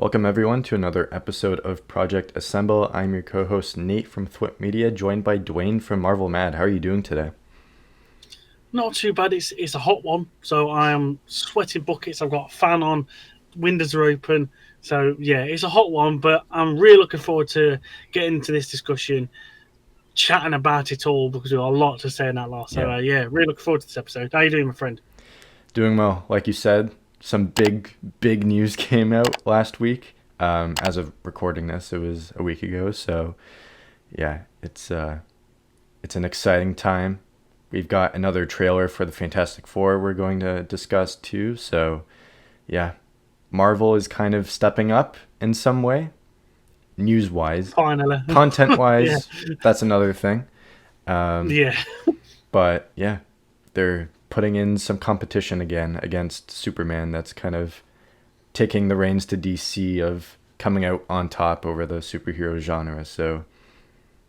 Welcome everyone to another episode of Project Assemble. I'm your co-host Nate from Thwip Media, joined by Dwayne from Marvel Mad. How are you doing today? Not too bad. It's a hot one, so I am sweating buckets. I've got a fan on, windows are open. So yeah, it's a hot one, but I'm really looking forward to getting into this discussion, chatting about it all because we've got a lot to say in that lot. So Yeah, yeah, really looking forward to this episode. How you doing, my friend? doing well. Like you said, some big news came out last week. As of recording this, it was a week ago. So yeah, it's an exciting time. We've got another trailer for the Fantastic Four we're going to discuss too. So yeah, Marvel is kind of stepping up in some way, news wise. Finally, Content yeah, wise, that's another thing. Um, yeah. but yeah, they're putting in some competition again against Superman. That's kind of taking the reins to DC of coming out on top over the superhero genre. So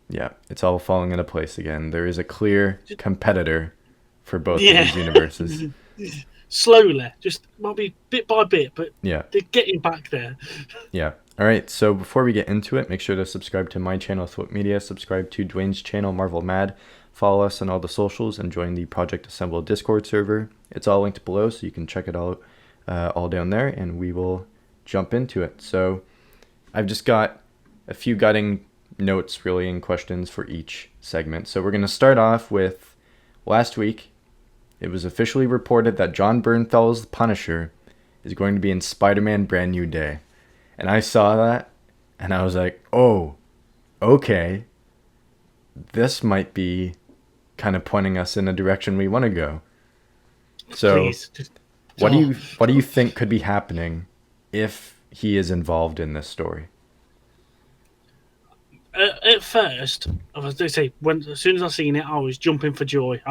yeah, it's all falling into place again. There is a clear competitor for both of Yeah. these universes. Slowly, just might be bit by bit, but Yeah. they're getting back there. Yeah. All right. So before we get into it, make sure to subscribe to my channel, Thwip Media. Subscribe to Dwayne's channel, Marvel Mad. Follow us on all the socials and join the Project Assemble Discord server. It's all linked below, so you can check it all down there, and we will jump into it. So I've just got a few guiding notes, really, and questions for each segment. So we're going to start off with last week. It was officially reported that John Bernthal's Punisher is going to be in Spider-Man Brand New Day. And I saw that, and I was like, oh, okay. This might be kind of pointing us in a direction we want to go. So, Please, just, what do you think could be happening if he is involved in this story? At first, as say, as soon as I seen it, I was jumping for joy.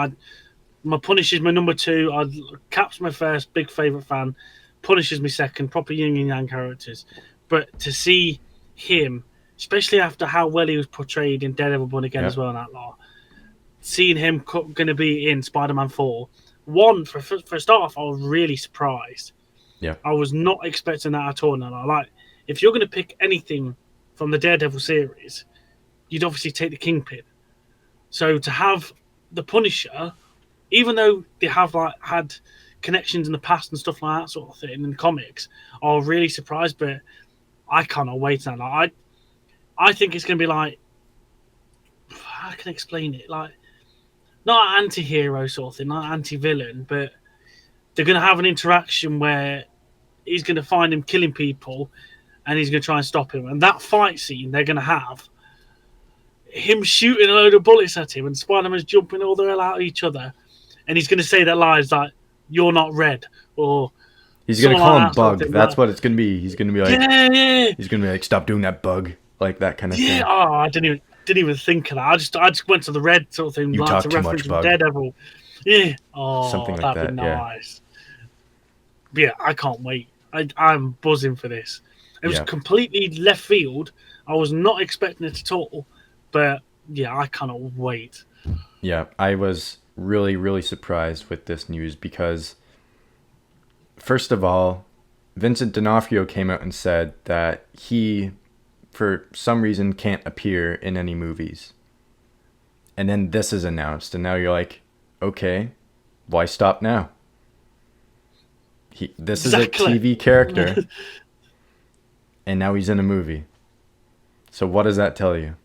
My Punisher's my number two. Cap's my first big favourite fan. Punisher's my second. Proper yin and yang characters. But to see him, especially after how well he was portrayed in Daredevil Born Again as well in that law, seeing him going to be in Spider-Man 4, for a start off, I was really surprised. Yeah. I was not expecting that at all. And if you're going to pick anything from the Daredevil series, you'd obviously take the Kingpin. So to have the Punisher, even though they have had connections in the past and stuff like that sort of thing in the comics, I was really surprised. But I cannot wait now. I think it's going to be like, how can I explain it? Like, not an anti-hero sort of thing, not an anti-villain, but they're going to have an interaction where he's going to find him killing people and he's going to try and stop him. And that fight scene they're going to have, him shooting a load of bullets at him and Spider-Man's jumping all the hell out of each other, and he's going to say that lines like, "You're not red," or he's going to call him Bug. Sort of That's what it's going to be. He's going to be like, yeah. He's going to be like, stop doing that, Bug. Like that kind of Yeah, thing. oh, I didn't even think of that. I just went to the red sort of thing, You like talk to too reference much, Bug. Daredevil. Yeah, oh, Something like that'd be that, yeah. nice. But yeah, I can't wait. I'm buzzing for this. It was Yeah. completely left field. I was not expecting it at all, but yeah, I cannot wait. Yeah, I was really surprised with this news because, first of all, Vincent D'Onofrio came out and said that he, for some reason, can't appear in any movies. And then this is announced, and now you're like, okay, why stop now? This Exactly. is a TV character, and now he's in a movie. So what does that tell you?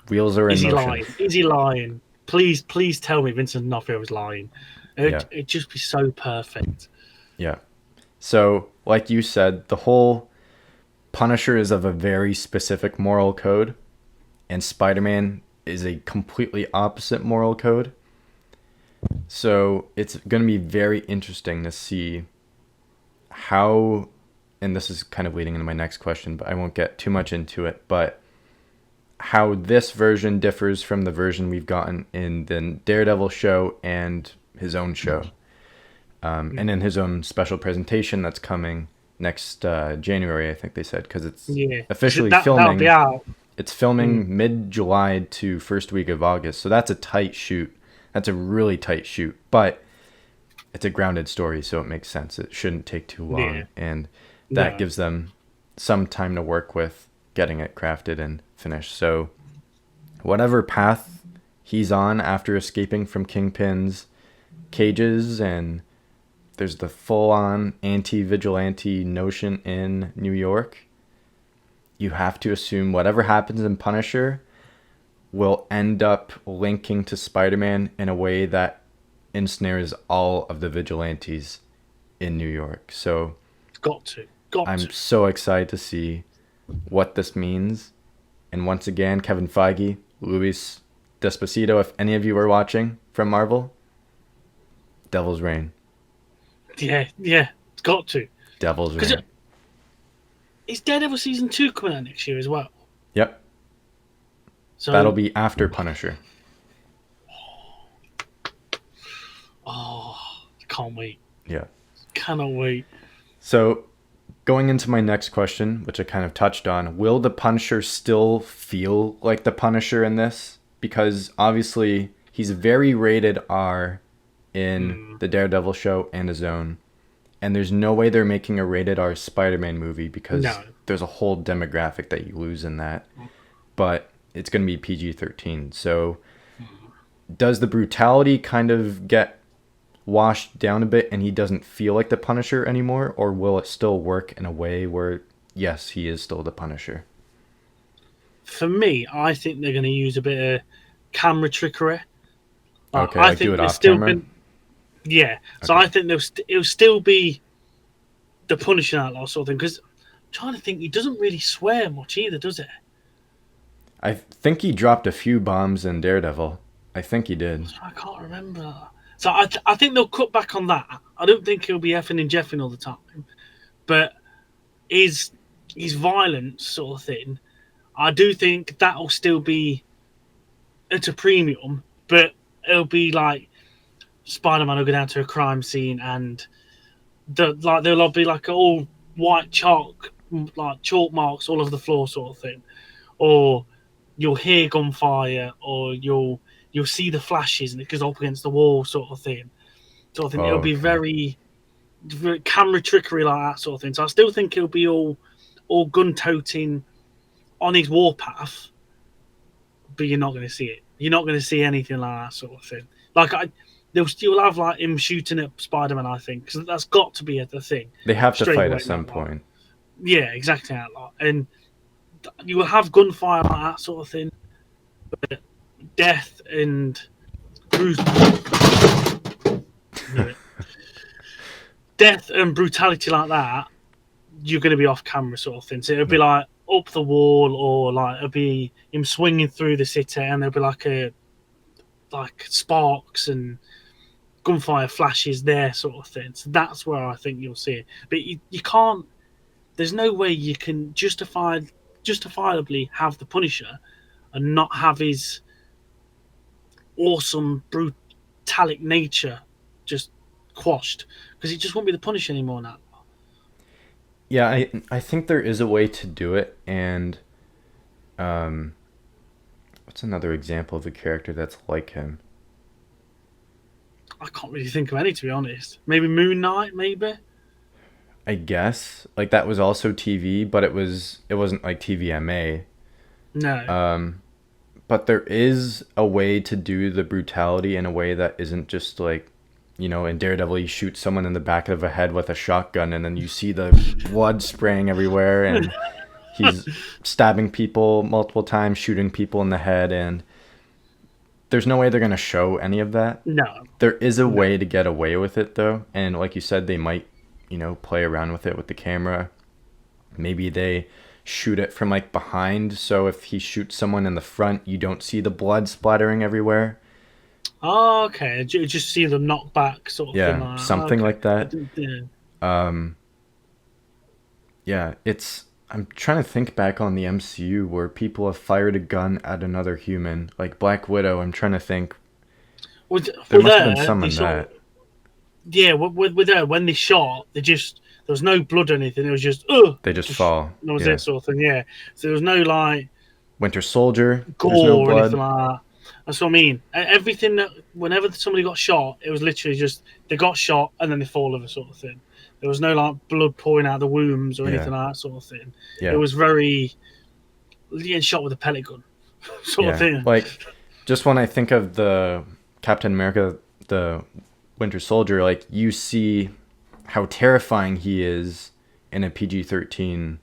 Wheels are in Is he motion. lying? Is he lying? Please tell me Vincent D'Onofrio was lying. It'd just be so perfect. Yeah. So, like you said, the whole Punisher is of a very specific moral code, and Spider-Man is a completely opposite moral code. So, it's going to be very interesting to see how, and this is kind of leading into my next question, but I won't get too much into it, but how this version differs from the version we've gotten in the Daredevil show and his own show. And in his own special presentation that's coming next January, I think they said, because it's officially filming. Be out. It's filming mid-July to first week of August, so that's a tight shoot. That's a really tight shoot, but it's a grounded story, so it makes sense. It shouldn't take too long. Yeah. And that No. gives them some time to work with getting it crafted and finished. So whatever path he's on after escaping from Kingpin's cages, and there's the full-on anti-vigilante notion in New York, you have to assume whatever happens in Punisher will end up linking to Spider-Man in a way that ensnares all of the vigilantes in New York. So Got to. I'm so excited to see what this means. And once again, Kevin Feige, Luis Despacito, if any of you are watching from Marvel, Devil's Reign. Yeah, it's got to. Devil's Reign. Is Daredevil season 2 coming out next year as well? Yep. So that'll be after Punisher. Oh, can't wait. Yeah. Cannot wait. So, going into my next question, which I kind of touched on, will the Punisher still feel like the Punisher in this? Because obviously he's very rated R in the Daredevil show and his own. And there's no way they're making a rated R Spider-Man movie because there's a whole demographic that you lose in that. But it's going to be PG-13. So does the brutality kind of get washed down a bit and he doesn't feel like the Punisher anymore? Or will it still work in a way where, yes, he is still the Punisher? For me, I think they're going to use a bit of camera trickery. Okay, I like think do it off camera? Yeah, so Okay. I think it'll still be the Punisher outlaw sort of thing. Because I'm trying to think, he doesn't really swear much either, does it? I think he dropped a few bombs in Daredevil. I think he did. I can't remember. So I think they'll cut back on that. I don't think he'll be effing and jeffing all the time. But his violence sort of thing, I do think that'll still be at a premium. But it'll be like Spider-Man will go down to a crime scene and there'll be like all white chalk marks all over the floor sort of thing, or you'll hear gunfire, or you'll see the flashes and it goes up against the wall sort of thing. It'll be very, very camera trickery like that sort of thing. So I still think it'll be all gun toting on his warpath, but you're not going to see it. You're not going to see anything like that sort of thing. They'll still have like him shooting at Spider-Man, I think, because that's got to be the thing. They have to fight away at some point. Yeah, exactly that lot. And you will have gunfire like that sort of thing, but death and death and brutality like that, you're going to be off camera sort of thing. So it'll be like up the wall, or like it'll be him swinging through the city, and there'll be like sparks and gunfire flashes there sort of thing. So that's where I think you'll see it. But you can't. There's no way you can justifiably have the Punisher and not have his awesome brutalic nature just quashed, because he just won't be the Punisher anymore now. Yeah, I think there is a way to do it, and what's another example of a character that's like him? I can't really think of any, to be honest. Maybe Moon Knight, maybe. I guess like that was also TV, but it wasn't like TVMA. No. But there is a way to do the brutality in a way that isn't just like, you know, in Daredevil you shoot someone in the back of the head with a shotgun and then you see the blood spraying everywhere and he's stabbing people multiple times, shooting people in the head, and there's no way they're going to show any of that. No. There is a way to get away with it though, and like you said, they might, you know, play around with it with the camera. Maybe they shoot it from like behind, so if he shoots someone in the front, you don't see the blood splattering everywhere. Oh, okay. Just see them knock back sort of thing. Yeah, something like that. Yeah. Yeah, I'm trying to think back on the MCU where people have fired a gun at another human, like Black Widow. I'm trying to think. There must have been some in that. Yeah, with her, when they shot, there was no blood or anything. It was just they just fall. That was it sort of thing. Yeah, so there was no like Winter Soldier, gore no or blood. anything like that. That's what I mean. Everything that whenever somebody got shot, it was literally just they got shot and then they fall over sort of thing. There was no like blood pouring out of the wombs or Yeah. anything like that sort of thing. It Yeah. was very getting shot with a pellet gun sort of Yeah. thing. Like, just when I think of the Captain America, the Winter Soldier, like, you see how terrifying he is in a PG-13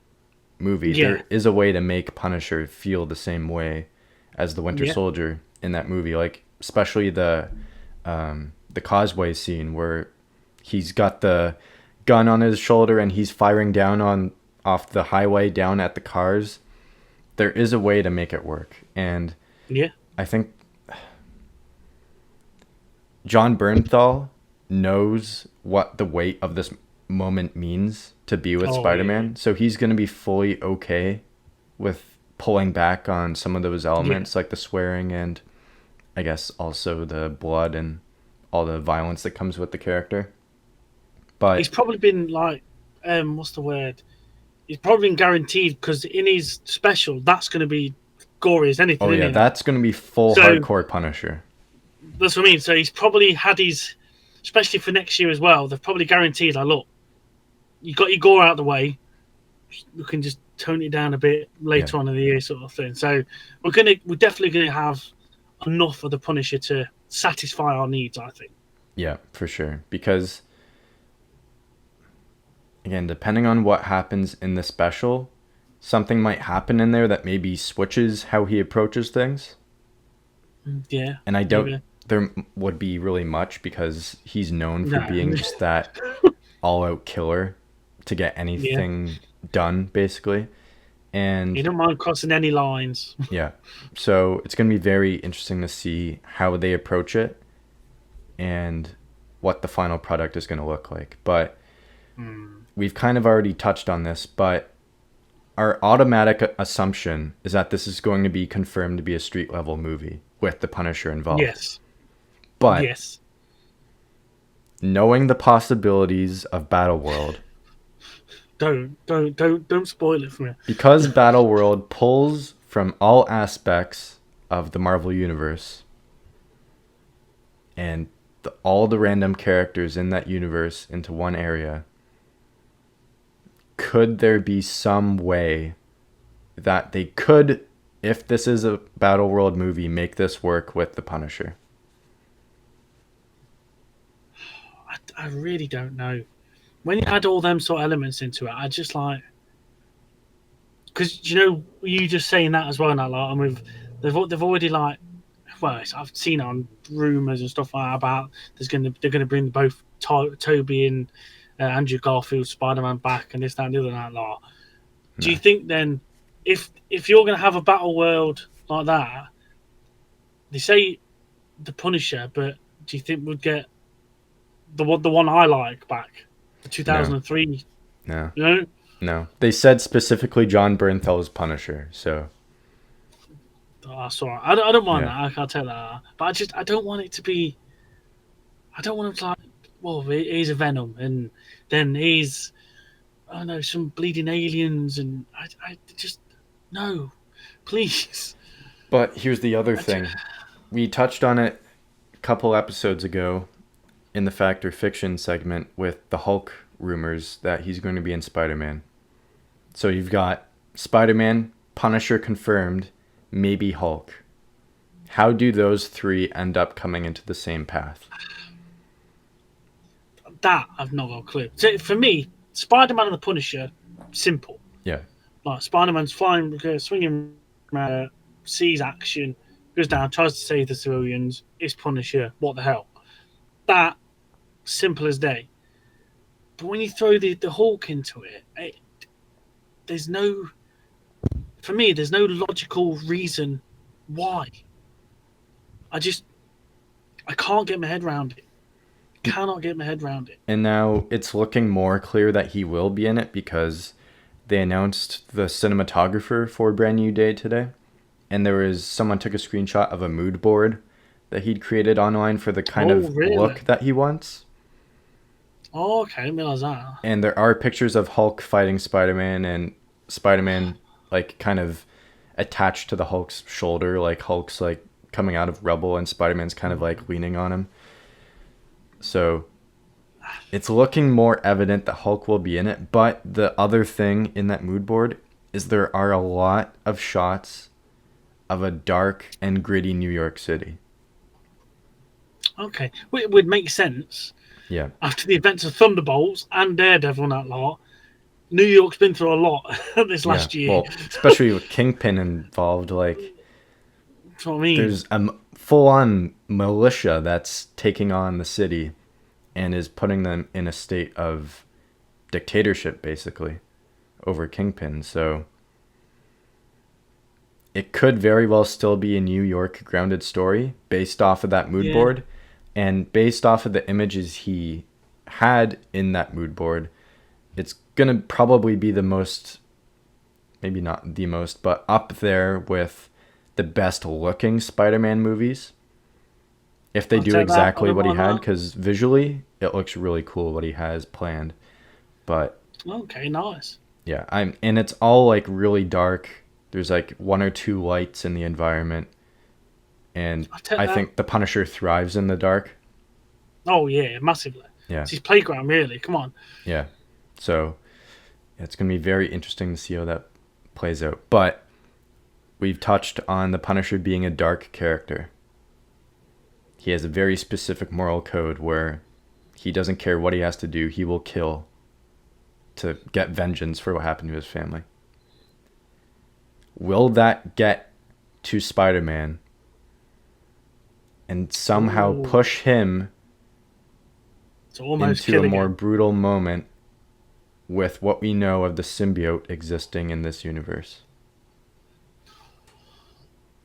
movie. Yeah, There is a way to make Punisher feel the same way as the Winter yeah, Soldier in that movie. Like, especially the causeway scene where he's got the gun on his shoulder and he's firing down on off the highway down at the cars. There is a way to make it work, and yeah. I think John Bernthal knows what the weight of this moment means to be with Oh, Spider-Man, so he's going to be fully okay with pulling back on some of those elements, like the swearing and I guess also the blood and all the violence that comes with the character. He's But probably been like, what's the word? He's probably been guaranteed because in his special, that's going to be gory as anything, oh isn't yeah, it? that's going to be full So hardcore Punisher. that's what I mean. So he's probably had his, especially for next year as well. They've probably guaranteed, like, look, you got your gore out of the way. We can just tone it down a bit Yeah. later on in the year, sort of thing. So we're definitely gonna have enough of the Punisher to satisfy our needs, I think. Yeah, for sure. Because again, depending on what happens in the special, something might happen in there that maybe switches how he approaches things. Yeah, And I don't maybe. there would be really much because he's known for No. being just that all-out killer to get anything done, basically. And You don't mind crossing any lines. yeah, so it's going to be very interesting to see how they approach it and what the final product is going to look like. But we've kind of already touched on this, but our automatic assumption is that this is going to be confirmed to be a street level movie with the Punisher involved. Yes, But yes. knowing the possibilities of Battleworld, Don't spoil it for me. because Battleworld pulls from all aspects of the Marvel Universe and all the random characters in that universe into one area, could there be some way that they could, if this is a Battleworld movie, make this work with the Punisher? I really don't know. When you add all them sort of elements into it, I just like, because you just saying that as well. Now, like, and they've already like, well, I've seen on rumors and stuff like that about they're gonna bring both Toby and Andrew Garfield Spider-Man back and this, that, and the other. And that, like, do you think then, if you're gonna have a battle world like that, they say the Punisher, but do you think we'd get the one I like back, the 2003? No. You know. No. They said specifically John Bernthal's Punisher, so Oh, that's all right. I don't mind Yeah. that. I can't tell that. But I don't want it to be. I don't want him to like. Well, he's a Venom, and then he's, I don't know, some bleeding aliens, and I just no, please. But here's the other thing. We touched on it a couple episodes ago in the Fact or Fiction segment with the Hulk rumors that he's going to be in Spider-Man. So you've got Spider-Man, Punisher confirmed, maybe Hulk. How do those three end up coming into the same path? That I've not got a clue. So for me, Spider-Man and the Punisher, simple. Yeah. Like Spider-Man's flying, swinging around, sees action, goes down, tries to save the civilians. It's Punisher. What the hell? That simple as day. But when you throw the Hulk into it, there's no. For me, there's no logical reason why. I can't get my head around it. Cannot get my head around it. And now it's looking more clear that he will be in it because they announced the cinematographer for Brand New Day today. And someone took a screenshot of a mood board that he'd created online for the kind of really? look that he wants. Oh, okay, I didn't realize that. And there are pictures of Hulk fighting Spider-Man and Spider-Man like kind of attached to the Hulk's shoulder, like Hulk's like coming out of rubble and Spider-Man's kind of like leaning on him. So It's looking more evident that Hulk will be in it, but the other thing in that mood board is there are a lot of shots of a dark and gritty New York City. Okay, well, it would make sense Yeah. after the events of Thunderbolts and Daredevil and that lot. New York's been through a lot this Yeah. last year. Well, especially with Kingpin involved, like That's what I mean. there's a full-on militia that's taking on the city and is putting them in a state of dictatorship basically over Kingpin. So it could very well still be a New York grounded story based off of that mood Yeah. board and based off of the images he had in that mood board. It's going to probably be the most, maybe not the most, but up there with the best looking Spider-Man movies. If they I'll do take that. I exactly don't what he mind had, that. because visually it looks really cool what he has planned. But Okay, nice. yeah, and it's all like really dark. There's like one or two lights in the environment, and I'll take I that. think the Punisher thrives in the dark. Oh yeah, massively. Yeah, It's his playground, really. Come on. yeah. So it's gonna be very interesting to see how that plays out. But we've touched on the Punisher being a dark character. He has a very specific moral code where he doesn't care what he has to do, he will kill to get vengeance for what happened to his family. Will that get to Spider-Man and somehow Ooh, push him it's almost into a killing more him. brutal moment with what we know of the symbiote existing in this universe?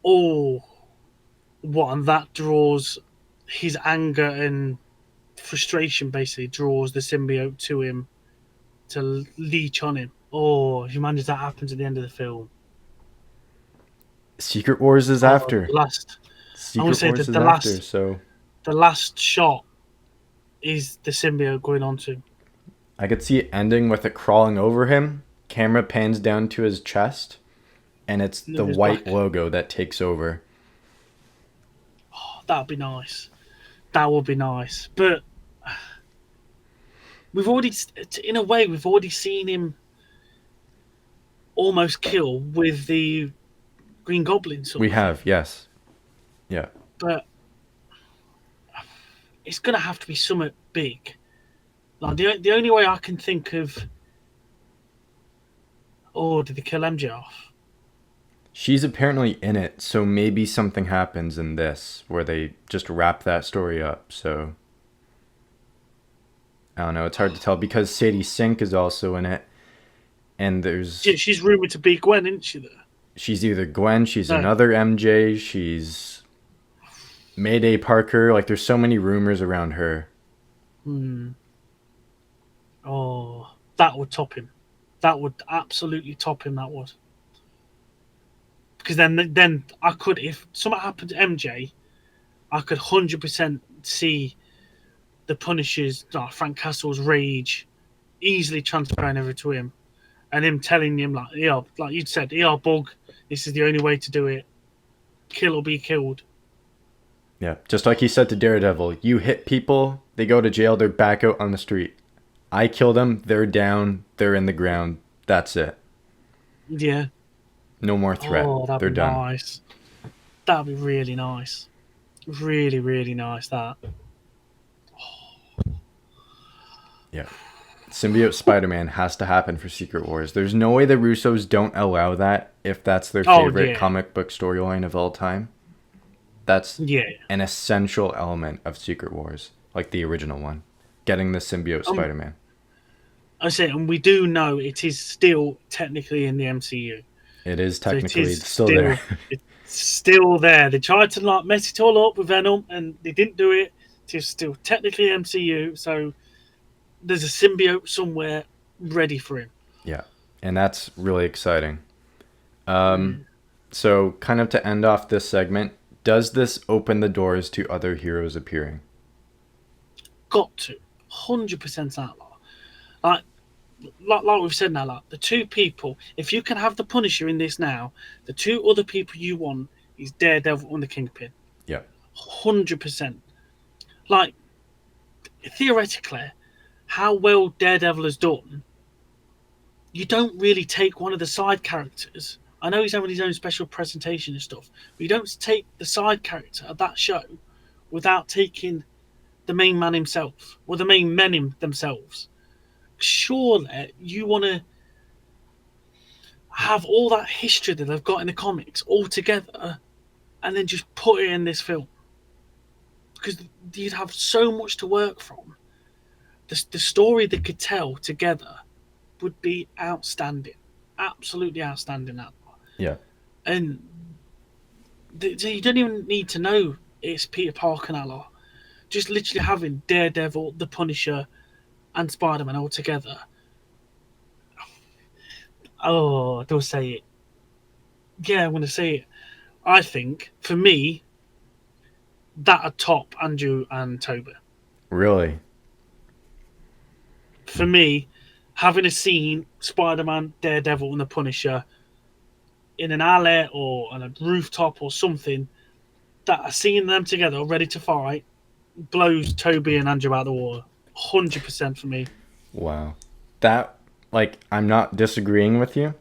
Oh, what? And that draws his anger and frustration. Basically, draws the symbiote to him to leech on him. Oh, if you imagine that happens at the end of the film. Secret Wars is Oh, after. the last. I want to Secret say Wars that is after, so the last shot is the symbiote going on to. I could see it ending with it crawling over him. Camera pans down to his chest, and it's the His white back. logo that takes over. Oh, that'd be nice. That would be nice. But we've already, in a way, we've already seen him almost kill with the Green Goblin sort We of thing. have, yes. Yeah. But it's going to have to be something big. Like the only way I can think of. Oh, did they kill MJ off? She's apparently in it, so maybe something happens in this where they just wrap that story up. So I don't know, it's hard to tell because Sadie Sink is also in it, and Yeah, she's rumored to be Gwen, isn't she? There. she's either Gwen, she's No. another MJ, she's Mayday Parker. Like there's so many rumors around her. Hmm. Oh, that would top him. That would absolutely top him. That would. Because then I could, if something happened to MJ, I could 100% see the Punisher's, Frank Castle's rage easily transferring over to him, and him telling him like, yeah, like you said, bug, this is the only way to do it. Kill or be killed. Yeah, just like he said to Daredevil, you hit people, they go to jail, they're back out on the street. I kill them, they're down, they're in the ground. That's it. Yeah. No more threat. Oh, that'd They're be done. nice. That'd be really nice. Really, really nice. That. Yeah. Symbiote Spider-Man has to happen for Secret Wars. There's no way the Russos don't allow that if that's their Oh favorite yeah. comic book storyline of all time. That's Yeah. an essential element of Secret Wars, like the original one. Getting the symbiote Spider-Man. I say, and we do know it is still technically in the MCU. It is So it technically is still there. it's still there. They tried to like mess it all up with Venom, and they didn't do it. It is still technically MCU. So there's a symbiote somewhere ready for him. Yeah. And that's really exciting. So kind of to end off this segment, does this open the doors to other heroes appearing? Got to 100% that lot. Like we've said now, like the two people. If you can have the Punisher in this now, the two other people you want is Daredevil and the Kingpin. Yeah. 100%. Like theoretically, how well Daredevil has done, you don't really take one of the side characters. I know he's having his own special presentation and stuff, but you don't take the side character of that show without taking the main man himself or the main men themselves. Surely you want to have all that history that they've got in the comics all together and then just put it in this film, because you'd have so much to work from. The story they could tell together would be outstanding, absolutely outstanding. That Yeah. and you don't even need to know it's Peter Parker and that lot. Just literally having Daredevil, the Punisher, and Spider-Man all together. Oh, don't say it. Yeah, I'm going to say it. I think, for me, that'd top Andrew and Toby. Really? For me, having a scene, Spider-Man, Daredevil, and the Punisher in an alley or on a rooftop or something, that seeing them together ready to fight blows Toby and Andrew out of the water. 100% for me. Wow. That, like, I'm not disagreeing with you,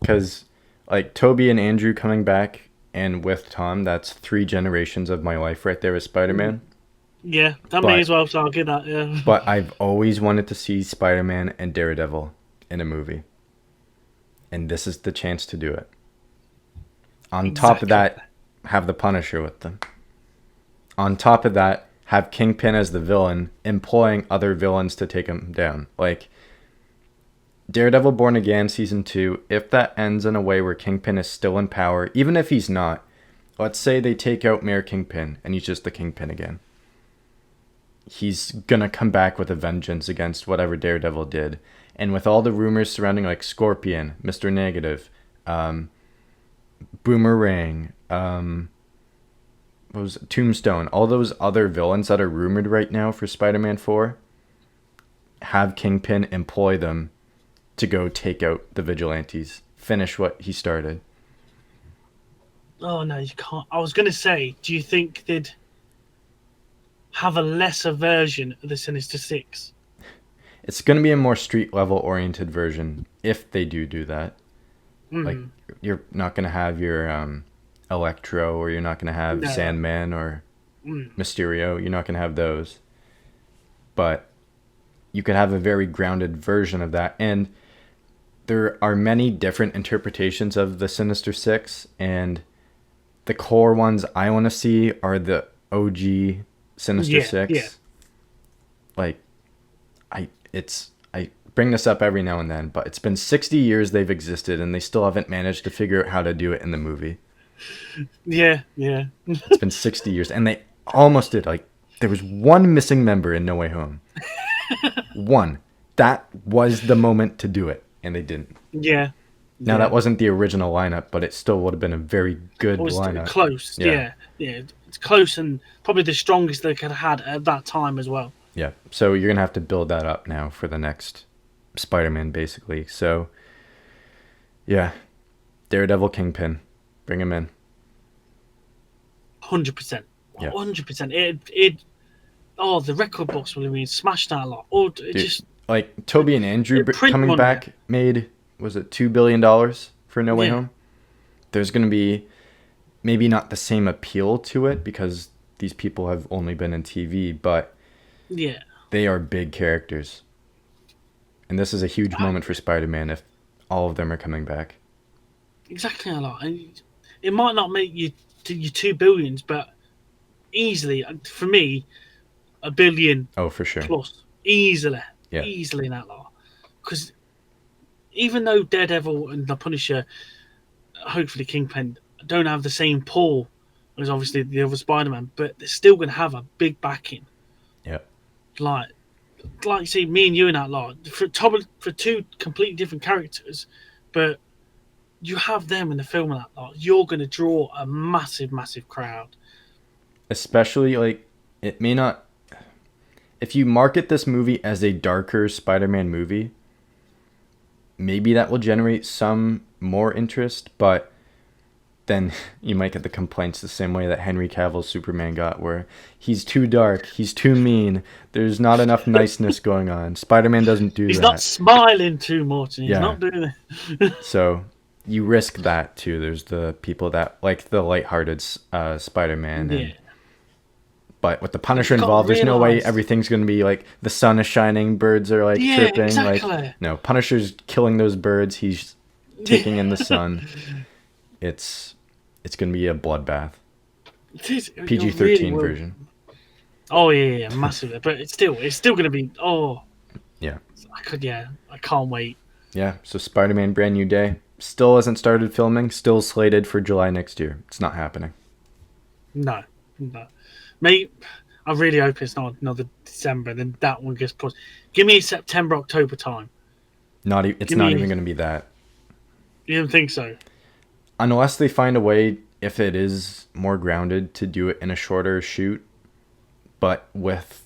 because, like, Toby and Andrew coming back, and with Tom, that's 3 generations of my life right there with Spider-Man. Yeah, that may as well, so I'll give that, yeah. But I've always wanted to see Spider-Man and Daredevil in a movie. And this is the chance to do it. On top of that, have the Punisher with them. On top of that, have Kingpin as the villain, employing other villains to take him down. Like, Daredevil Born Again Season 2, if that ends in a way where Kingpin is still in power, even if he's not, let's say they take out Mayor Kingpin and he's just the Kingpin again. He's gonna come back with a vengeance against whatever Daredevil did. And with all the rumors surrounding, like, Scorpion, Mr. Negative, Boomerang, what was it? Tombstone, all those other villains that are rumored right now for Spider-Man 4, have Kingpin employ them to go take out the vigilantes, finish what he started. Oh, no, you can't. I was going to say, do you think they'd have a lesser version of the Sinister Six? It's going to be a more street-level oriented version if they do that. Like, you're not going to have your Electro, or you're not going to have Sandman or Mysterio. You're not going to have those. But you could have a very grounded version of that. And there are many different interpretations of the Sinister Six, and the core ones I want to see are the OG Sinister Six. Yeah. Like, I bring this up every now and then, but it's been 60 years they've existed, and they still haven't managed to figure out how to do it in the movie. Yeah. It's been 60 years, and they almost did. Like, there was one missing member in No Way Home. One. That was the moment to do it, and they didn't. Yeah. Now, that wasn't the original lineup, but it still would have been a very good lineup. Close, yeah. It's close, and probably the strongest they could have had at that time as well. Yeah, so you're going to have to build that up now for the next Spider-Man, basically. So, yeah, Daredevil, Kingpin, bring him in. 100%. Yeah. 100%. The record books will have smashed that a lot. Like, Toby and Andrew coming back made, was it $2 billion for No Way Home? There's going to be maybe not the same appeal to it because these people have only been in TV, but they are big characters. And this is a huge moment for Spider-Man if all of them are coming back. Exactly a lot. And it might not make you $2 billion, but easily, for me, $1 billion. Oh, for sure. Plus. Easily. Yeah. Easily in that lot. Because even though Daredevil and the Punisher, hopefully Kingpin, don't have the same pull as obviously the other Spider-Man, but they're still going to have a big backing. Yeah. Like you see, me and you in that lot, for 2 completely different characters, but you have them in the film in that lot, you're going to draw a massive, massive crowd. Especially, like, it may not... If you market this movie as a darker Spider-Man movie, maybe that will generate some more interest, but then you might get the complaints the same way that Henry Cavill's Superman got, where he's too dark, he's too mean, there's not enough niceness going on. Spider-Man doesn't do He's that. not smiling too much, and he's Yeah. not doing it. So you risk that too. There's the people that like the lighthearted Spider-Man, and Yeah. but with the Punisher You've got to involved, there's no way realise- everything's going to be like the sun is shining, birds are like Yeah, chirping. exactly. Like, no, Punisher's killing those birds. He's taking in the sun. It's going to be a bloodbath. It is, it PG-13 really will. version. Oh yeah, massively. But it's still going to be. Oh Yeah. I can't wait. Yeah. So Spider-Man Brand New Day still hasn't started filming. Still slated for July next year. It's not happening. No. Mate, I really hope it's not another December. Then that one gets pushed. Give me September, October time. It's not even going to be that. You don't think so? Unless they find a way, if it is more grounded, to do it in a shorter shoot, but with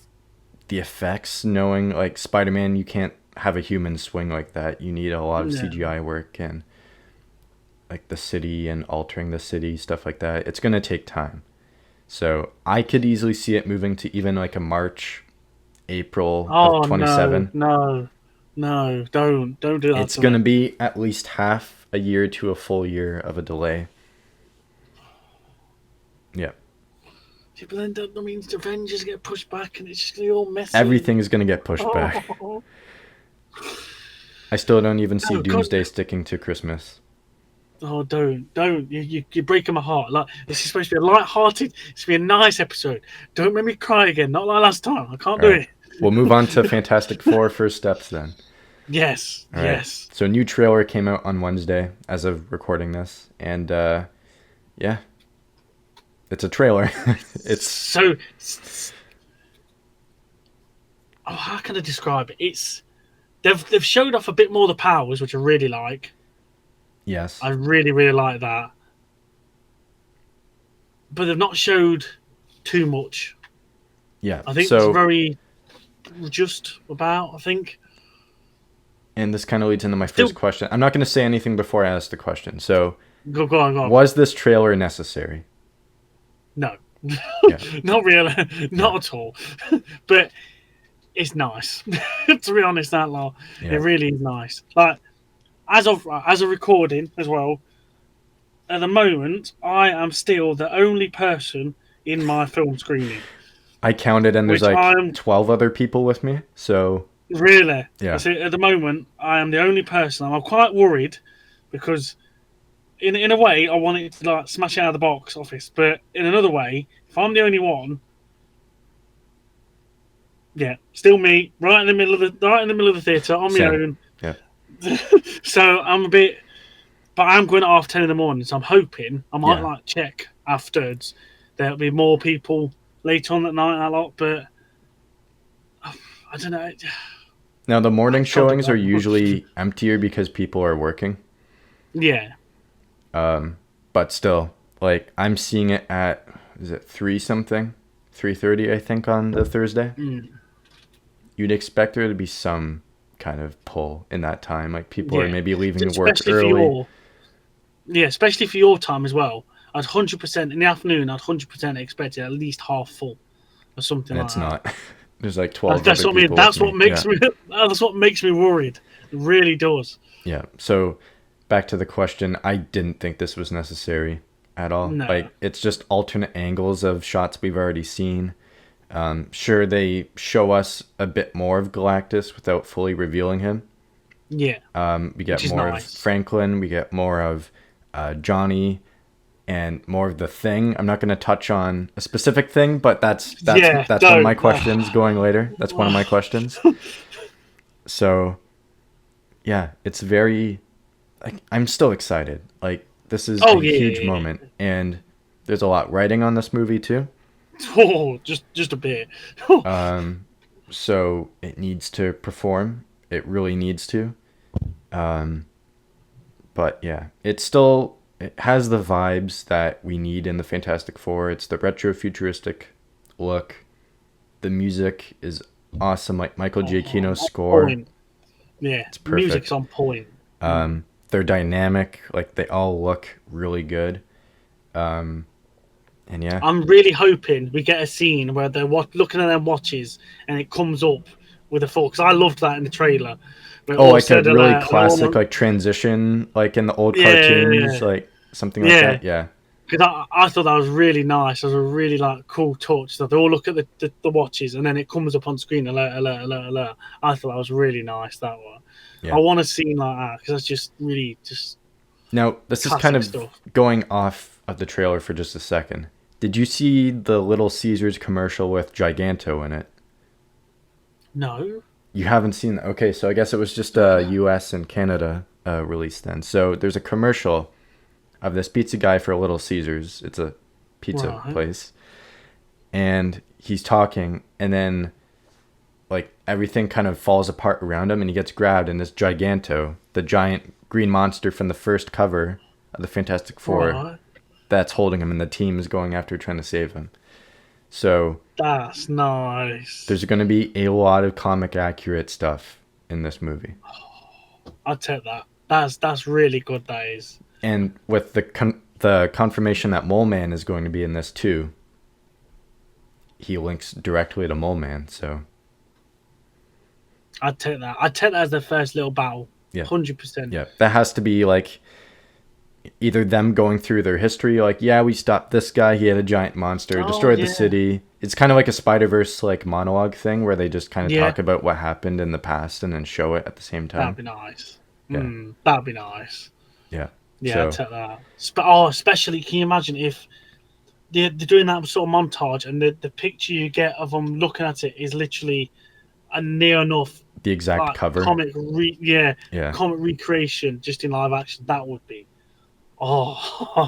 the effects, knowing like Spider-Man, you can't have a human swing like that. You need a lot of CGI work and like the city and altering the city, stuff like that. It's going to take time. So I could easily see it moving to even like a March, April of 27. No, don't do that. It's going to be at least half a year to a full year of a delay. Yeah. Yeah, but then that means the Avengers get pushed back and it's just going to be all messy. Everything's going to get pushed back. I still don't even see Doomsday sticking to Christmas. Oh, don't. You're breaking my heart. Like, this is supposed to be a light-hearted, it's supposed to be a nice episode. Don't make me cry again. Not like last time. I can't do it. We'll move on to Fantastic Four First Steps then. Yes. All right. Yes. So a new trailer came out on Wednesday as of recording this. And, yeah. It's a trailer. It's so... Oh, how can I describe it? It's... They've showed off a bit more of the powers, which I really like. Yes. I really, really like that. But they've not showed too much. Yeah. I think it's very just about, I think. And this kind of leads into my first question. I'm not going to say anything before I ask the question. So, go on. Was this trailer necessary? No. Yeah. Not really. Not at all. But it's nice. To be honest, that lot. Yeah. It really is nice. Like, as a recording as well, at the moment, I am still the only person in my film screening. I counted and there's 12 other people with me. So really, yeah. So at the moment, I am the only person. I'm quite worried because, in a way, I want it to like smash out of the box office. But in another way, if I'm the only one, yeah, still me, right in the middle of the theatre on my own. Yeah. So I'm a bit, but I'm going at 10:30 in the morning. So I'm hoping I might like check afterwards. There'll be more people later on that night, a lot, but I don't know. Now the morning showings are usually emptier because people are working. Yeah. But still, like I'm seeing it at 3:30 I think on the Thursday. You'd expect there to be some kind of pull in that time, like people are maybe leaving to work early. Especially for your time as well. I'd 100% in the afternoon. I'd 100% expect it at least half full or something. And like it's that. not. There's like 12. That's what I mean. That's what makes me. That's what makes me worried. It really does. Yeah. So back to the question, I didn't think this was necessary at all. No. Like it's just alternate angles of shots we've already seen. Sure, they show us a bit more of Galactus without fully revealing him. Yeah. We get more of Franklin. We get more of Johnny, and more of the Thing. I'm not going to touch on a specific thing, but that's one of my questions going later. That's one of my questions. So, yeah, it's very. Like, I'm still excited. Like this is a huge moment, and there's a lot riding on this movie too. Oh, just a bit. So it needs to perform. It really needs to. But yeah, it has the vibes that we need in the Fantastic Four. It's the retro futuristic look. The music is awesome. Like Michael Giacchino's score. Point. Yeah, it's perfect. Music's on point. They're dynamic. Like they all look really good. And yeah. I'm really hoping we get a scene where they're looking at their watches and it comes up with a full. Because I loved that in the trailer, where it Oh, all like a said really alert and classic all. like transition, like in the old Yeah, cartoons, yeah, like something like yeah. that. Yeah. Because I thought that was really nice. It was a really like cool touch that they all look at the watches and then it comes up on screen alert, alert, alert, alert. I thought that was really nice. That one. I Yeah. want a scene like that because that's just really just Now, this is kind classic of stuff. going off of the trailer for just a second. Did you see the Little Caesars commercial with Giganto in it? No. You haven't seen that? Okay, so I guess it was just a US and Canada release then. So there's a commercial of this pizza guy for Little Caesars. It's a pizza Right. place. And he's talking, and then like everything kind of falls apart around him, and he gets grabbed, and this Giganto, the giant green monster from the first cover of the Fantastic Four, Right. that's holding him, and the team is going after trying to save him. So That's nice. there's going to be a lot of comic accurate stuff in this movie. I'll take that. That's really good. That is. And with the confirmation that Mole Man is going to be in this too, he links directly to Mole Man. So I'd take that. I'd take that as the first little battle. yeah, 100%. yeah, that has to be like either them going through their history, like yeah, we stopped this guy, he had a giant monster, Oh destroyed the yeah. city. It's kind of like a Spider-Verse like monologue thing where they just kind of Yeah. talk about what happened in the past and then show it at the same That'd time. be nice. Yeah, That'd be nice. yeah. Yeah, I'd So take that. Especially, can you imagine if they're doing that sort of montage and the picture you get of them looking at it is literally a near enough the exact like cover. Yeah. comic recreation just in live action. That would be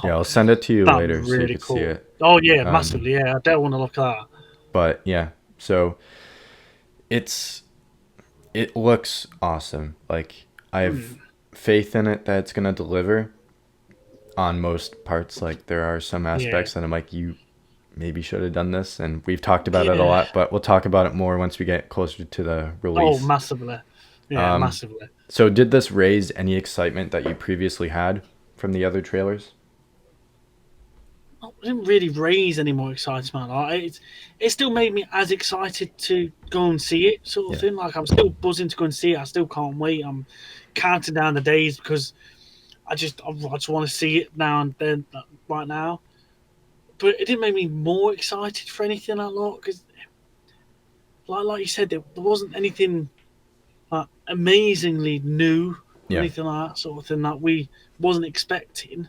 Yeah, oh I'll send it to you that'd be later so you really can see cool. it. Oh yeah, Um, massively. Yeah, I don't want to look at that. but yeah, so it's it looks awesome. Like I have faith in it that it's gonna deliver on most parts. Like there are some Yeah, aspects that I'm like, you maybe should have done this, and we've talked about it a yeah. lot, but we'll talk about it more once we get closer to the Oh, release. massively. Yeah, Um, massively. so did this raise any excitement that you previously had from the other trailers? I didn't really raise any more excitement. Like, it still made me as excited to go and see it, sort of Yeah. thing. Like I'm still buzzing to go and see it. I still can't wait. I'm counting down the days because I just want to see it now and then, right now. But it didn't make me more excited for anything like that because, like you said, there wasn't anything like amazingly new or Yeah. anything like that sort of thing that we wasn't expecting.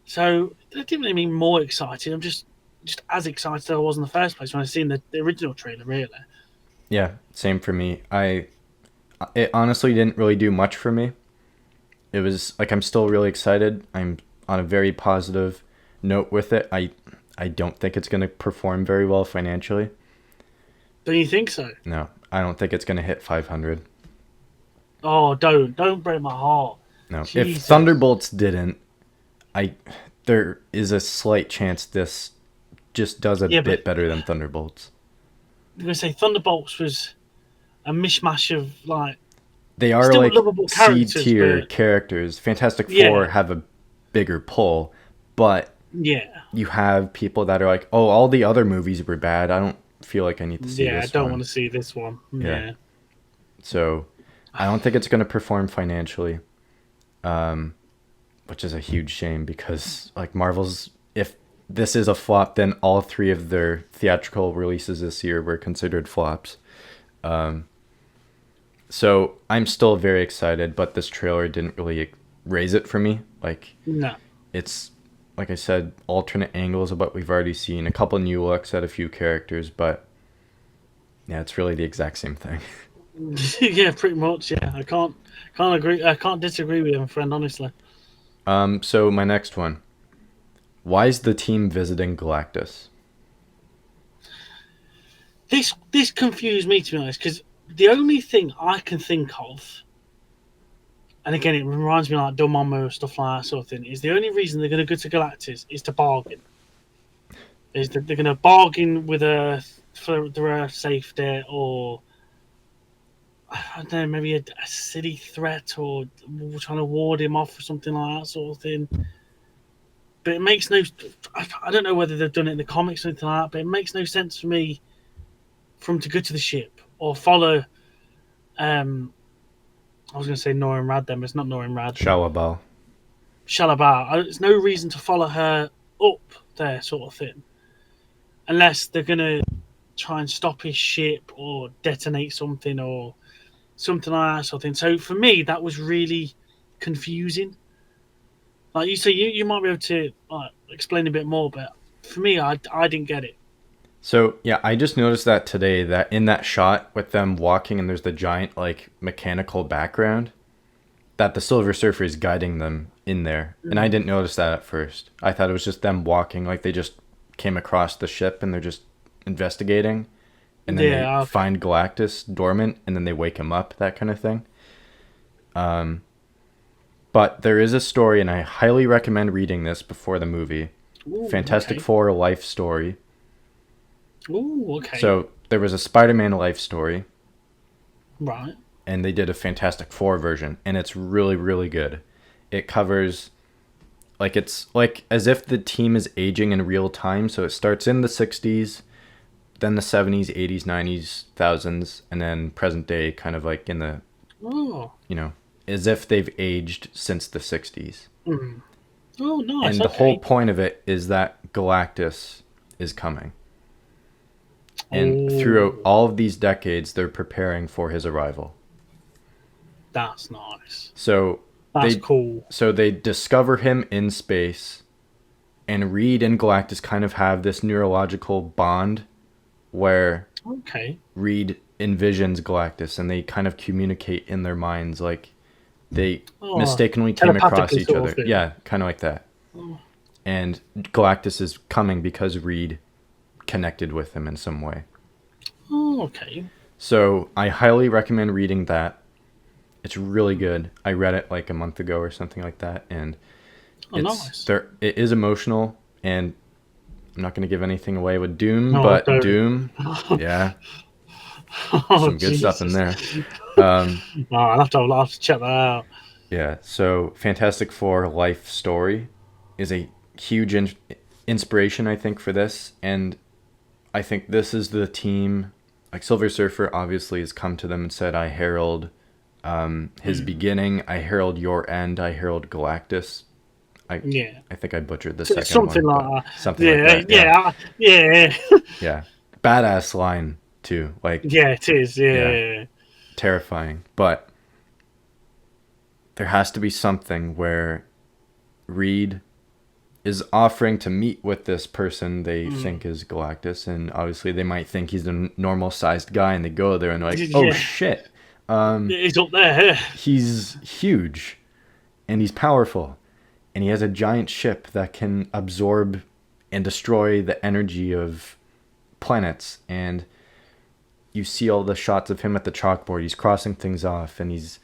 So it didn't make me more excited. I'm just as excited as I was in the first place when I seen the original trailer. Really, Yeah, same for me. It honestly didn't really do much for me. It was like I'm still really excited. I'm on a very positive note with it. I don't think it's going to perform very well financially. don't you think so? No, I don't think it's going to hit 500. Oh, don't break my heart. No. If Jesus. Thunderbolts didn't, I there is a slight chance this just does a Yeah, but bit better than Thunderbolts. I'm gonna say Thunderbolts was a mishmash of like They are still like lovable C characters, tier but characters. Fantastic Four yeah, have a bigger pull, but yeah, you have people that are like, "Oh, all the other movies were bad. I don't feel like I need to see yeah. I this don't want one." to see this one. Yeah. Yeah, So, I don't think it's going to perform financially, which is a huge shame because like Marvel's if this is a flop, then all three of their theatrical releases this year were considered flops. So, I'm still very excited, but this trailer didn't really raise it for me. Like no, it's like I said, alternate angles of what we've already seen, a couple new looks at a few characters, but yeah, it's really the exact same thing. yeah, pretty much. Yeah, I can't agree. I can't disagree with you, friend. Honestly. So my next one. Why is the team visiting Galactus? This confused me, to be honest, because the only thing I can think of, and again, it reminds me of like Dormammu stuff like that sort of thing, is the only reason they're going to go to Galactus is to bargain. Is that they're going to bargain with Earth for their Earth safety, or I don't know, maybe a city threat, or trying to ward him off or something like that sort of thing. but it makes no. I don't know whether they've done it in the comics or anything like that, but it makes no sense for me for him to go to the ship or follow. I was going to say Norrin Rad, then, but it's not Norrin Rad. Shalabal. Shalabar. There's no reason to follow her up there, sort of thing, unless they're going to try and stop his ship or detonate something or something like that sort of thing. So for me, that was really confusing. Like you say, you might be able to explain a bit more, but for me, I didn't get it. So, yeah, I just noticed that today, that in that shot with them walking and there's the giant, like, mechanical background, that the Silver Surfer is guiding them in there. And I didn't notice that at first. I thought it was just them walking, like they just came across the ship and they're just investigating. And then they find Galactus dormant and then they wake him up, that kind of thing. But there is a story, and I highly recommend reading this before the movie. Ooh, Fantastic Four life story. Ooh, okay. So there was a Spider-Man life story. Right. And they did a Fantastic Four version, and it's really, really good. It covers, like, it's like as if the team is aging in real time. So it starts in the 60s, then the 70s, 80s, 90s, thousands, and then present day, kind of like in the, as if they've aged since the 60s. Mm. Oh, nice. And the whole point of it is that Galactus is coming. And throughout all of these decades, they're preparing for his arrival. That's nice. So that's cool. So they discover him in space, and Reed and Galactus kind of have this neurological bond where Reed envisions Galactus, and they kind of communicate in their minds, like they mistakenly came across each other. Yeah, kind of like that. Oh. And Galactus is coming because Reed connected with him in some way. Oh, okay. So I highly recommend reading that. It's really good. I read it like a month ago or something like that, and nice. It is emotional, and I'm not going to give anything away with Doom, but Doom, yeah, some good stuff in there. I'll have to check that out. Yeah, so Fantastic Four life story is a huge inspiration, I think, for this, and I think this is the team. Like Silver Surfer obviously has come to them and said, I herald his beginning, I herald your end, I herald Galactus. I think I butchered the second something one. Like that. Something like that. Yeah. Yeah. Badass line too. Like yeah, it is. Yeah. Terrifying. But there has to be something where Reed is offering to meet with this person they think is Galactus, and obviously they might think he's a normal sized guy, and they go there and they're like, oh shit. He's up there. He's huge and he's powerful, and he has a giant ship that can absorb and destroy the energy of planets. And you see all the shots of him at the chalkboard. He's crossing things off, and he's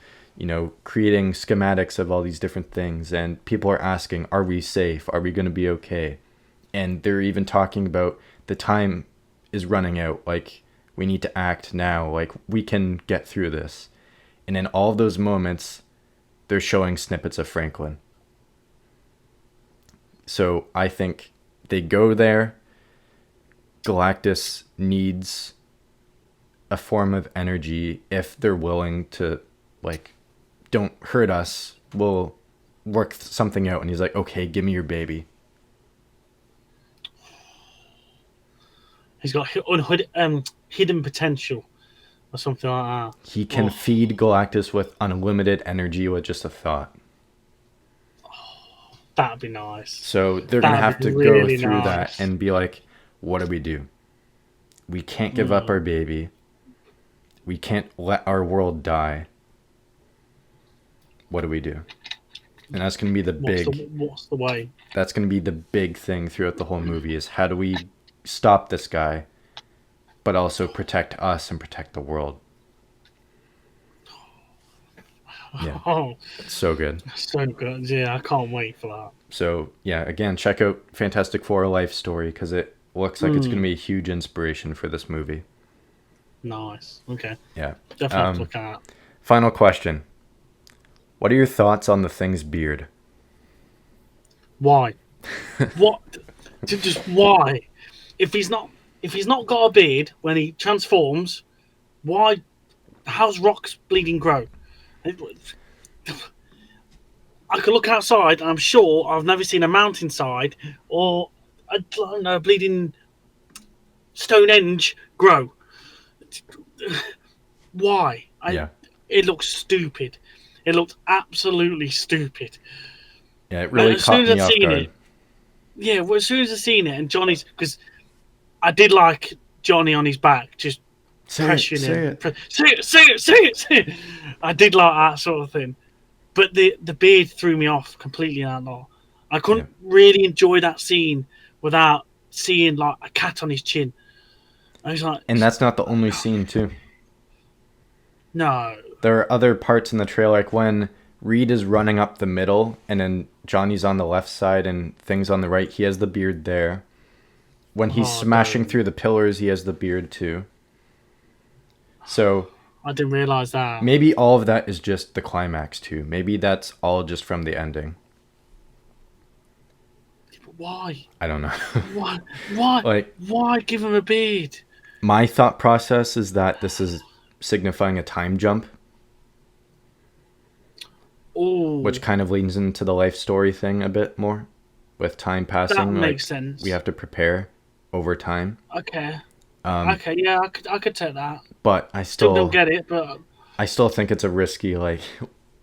creating schematics of all these different things, and people are asking, are we safe? Are we going to be okay? And they're even talking about the time is running out. Like, we need to act now. Like, we can get through this. And in all those moments, they're showing snippets of Franklin. So I think they go there. Galactus needs a form of energy if they're willing to, like, don't hurt us, we'll work something out. And he's like, okay, give me your baby. He's got hidden potential or something like that. He can feed Galactus with unlimited energy with just a thought. That'd be nice. So they're going to have to go through that and be like, what do we do? We can't give up our baby. We can't let our world die. What do we do? And that's going to be what's the way? That's going to be the big thing throughout the whole movie, is how do we stop this guy, but also protect us and protect the world. Yeah. It's so good. So good. Yeah, I can't wait for that. So, yeah, again, check out Fantastic Four life story, because it looks like it's going to be a huge inspiration for this movie. Nice. Okay. Yeah. Definitely look at. Final question. What are your thoughts on the Thing's beard? Why? What? Just why? If he's not got a beard when he transforms, why? How's rocks bleeding grow? I could look outside, and I'm sure I've never seen a mountainside or I don't know, a bleeding Stonehenge grow. Why? Yeah. It looks stupid. It looked absolutely stupid. Yeah, it really As soon caught as me I off seen guard. it, yeah. Well, as soon as I seen it, and Johnny's, because I did like Johnny on his back, just pressuring him. Say it. I did like that sort of thing. But the beard threw me off completely. I couldn't really enjoy that scene without seeing like a cat on his chin. I was like, And that's not the only scene too. no. There are other parts in the trailer, like when Reed is running up the middle and then Johnny's on the left side and things on the right, he has the beard there. When he's smashing through the pillars, he has the beard too. So I didn't realize that. maybe all of that is just the climax too. Maybe that's all just from the ending. Why? I don't know. Why? Like, why give him a beard? my thought process is that this is signifying a time jump, Oh, which kind of leans into the life story thing a bit more. With time passing, that makes sense. We have to prepare over time. Okay. Okay, yeah, I could take that. But I Still still don't get it, but I still think it's a risky, like,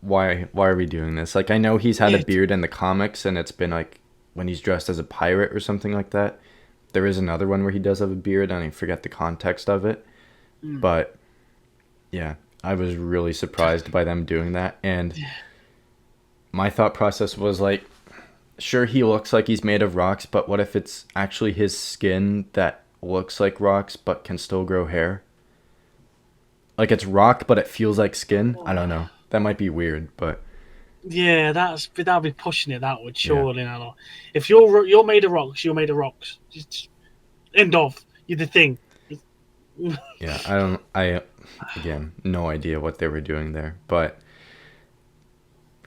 why are we doing this? Like, I know he's had a beard in the comics, and it's been like when he's dressed as a pirate or something like that. There is another one where he does have a beard, and I forget the context of it. But yeah, I was really surprised by them doing that, and my thought process was like, sure, he looks like he's made of rocks, but what if it's actually his skin that looks like rocks but can still grow hair? Like, it's rock, but it feels like skin? I don't know. That might be weird, but yeah, that'd be pushing it. That would surely. Yeah. If you're made of rocks, you're made of rocks. Just end of. You're the thing. Yeah, again, no idea what they were doing there, but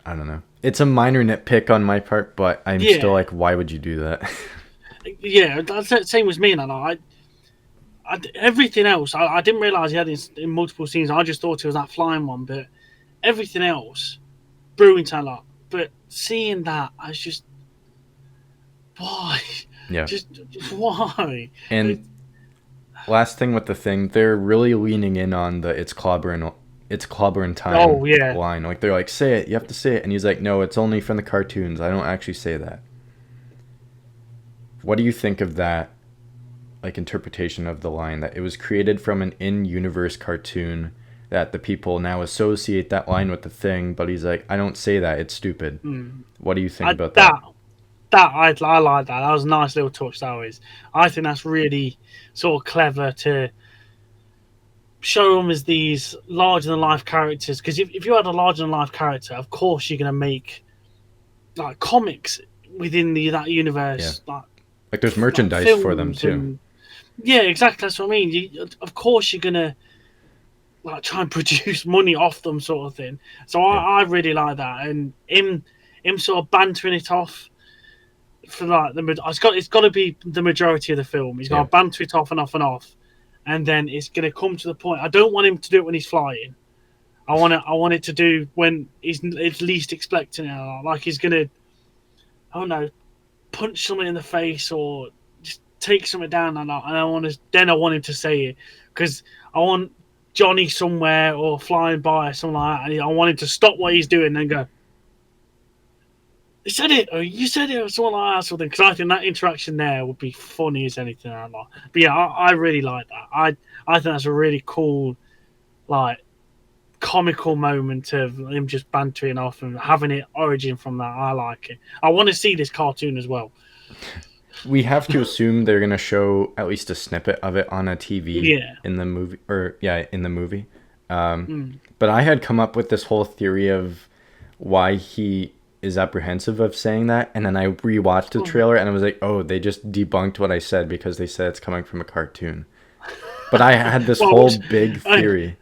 I don't know. It's a minor nitpick on my part, but I'm still like, why would you do that? Yeah, that's the same as me, and everything else, I didn't realize he had in multiple scenes. I just thought it was that flying one, but everything else, brilliant a lot. But seeing that, I was just, why? Yeah. Just why? And last thing with the thing, they're really leaning in on the it's clobbering time line. Like, they're like, say it, you have to say it. And he's like, no, it's only from the cartoons. I don't actually say that. What do you think of that, like, interpretation of the line that it was created from an in-universe cartoon, that the people now associate that line with the thing, but he's like, I don't say that, it's stupid. What do you think about that? I like that. That was a nice little touch, that was. I think that's really sort of clever to show them as these larger-than-life characters. Because if you had a larger-than-life character, of course you're going to make like comics within that universe. Yeah. Like there's merchandise for them too. Yeah, exactly. That's what I mean. Of course, you're gonna like try and produce money off them, sort of thing. So I really like that, and him sort of bantering it off for like it's got to be the majority of the film. He's got to banter it off and off and off, and then it's gonna come to the point. I don't want him to do it when he's flying. I want it to do when he's least expecting it. Like he's gonna, I don't know, punch someone in the face or just take something down, and I want him to say it, because I want Johnny somewhere or flying by or something like that, and I want him to stop what he's doing and then go, "You said it," or "You said it," or something like that, something. Because I think that interaction there would be funny as anything. But yeah, I really like that. I think that's a really cool, like, comical moment of him just bantering off and having it origin from that. I like it. I want to see this cartoon as well. We have to assume they're going to show at least a snippet of it on a TV in the movie. But I had come up with this whole theory of why he is apprehensive of saying that, and then I rewatched the trailer and I was like, oh, they just debunked what I said because they said it's coming from a cartoon. But I had this whole big theory.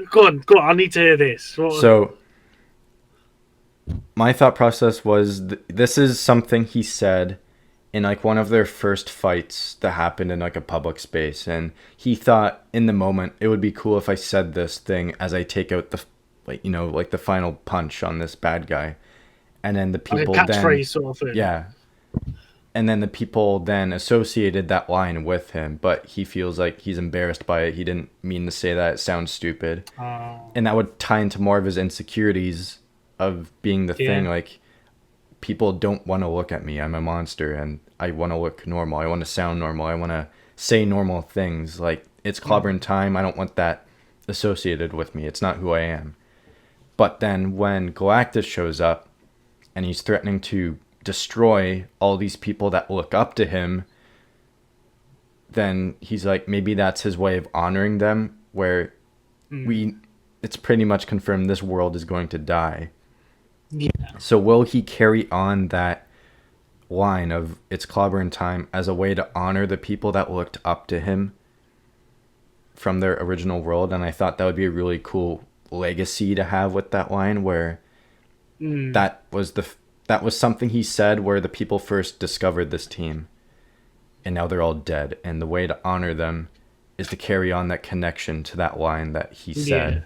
Go on, I need to hear this. So my thought process was this is something he said in like one of their first fights that happened in like a public space, and he thought in the moment it would be cool if I said this thing as I take out the like like the final punch on this bad guy, and then the Like a people then catchphrase sort of thing. yeah, and then the people then associated that line with him, but he feels like he's embarrassed by it. He didn't mean to say that. It sounds stupid, and that would tie into more of his insecurities of being the thing like people don't want to look at me. I'm a monster and I want to look normal. I want to sound normal. I want to say normal things. Like, it's clobbering time. I don't want that associated with me. It's not who I am. But then when Galactus shows up and he's threatening to destroy all these people that look up to him, then he's like, maybe that's his way of honoring them, where it's pretty much confirmed this world is going to die. Yeah. So will he carry on that line of it's clobbering time as a way to honor the people that looked up to him from their original world? And I thought that would be a really cool legacy to have with that line, where that was something he said where the people first discovered this team, and now they're all dead. And the way to honor them is to carry on that connection to that line that he said